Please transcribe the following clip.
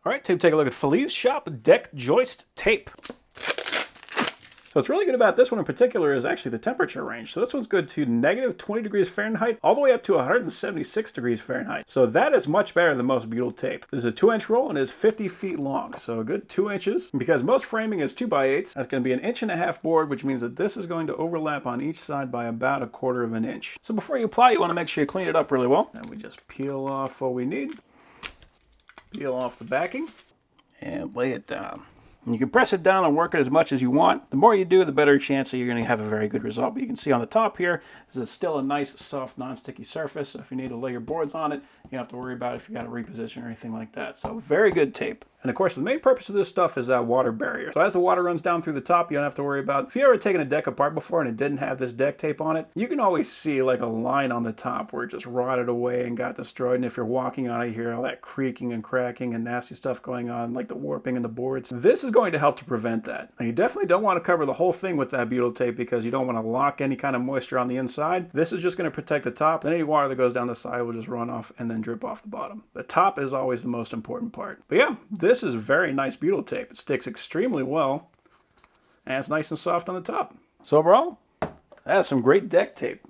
All right, take a look at Felizshop Deck Joist Tape. So what's really good about this one in particular is actually the temperature range. So this one's good to negative 20 degrees Fahrenheit all the way up to 176 degrees Fahrenheit. So that is much better than most Butyl tape. This is a 2-inch roll and is 50 feet long. So a good 2 inches. And because most framing is 2x8s, that's going to be an 1.5 inch board, which means that this is going to overlap on each side by about 1/4 inch. So before you apply, you want to make sure you clean it up really well. And we just peel off what we need. Peel off the backing and lay it down. And you can press it down and work it as much as you want. The more you do, the better chance that you're going to have a very good result. But you can see on the top here, this is still a nice, soft, non-sticky surface. So if you need to lay your boards on it, you don't have to worry about if you got to reposition or anything like that. So very good tape. And of course, the main purpose of this stuff is that water barrier. So as the water runs down through the top, you don't have to worry about, if you ever taken a deck apart before and it didn't have this deck tape on it, you can always see like a line on the top where it just rotted away and got destroyed. And if you're walking on it, you hear all that creaking and cracking and nasty stuff going on, like the warping in the boards. This is going to help to prevent that. Now, you definitely don't want to cover the whole thing with that butyl tape because you don't want to lock any kind of moisture on the inside. This is just going to protect the top, and any water that goes down the side will just run off and then drip off the bottom. The top is always the most important part. But yeah, this is very nice butyl tape. It sticks extremely well, and it's nice and soft on the top. So overall, that's some great deck tape.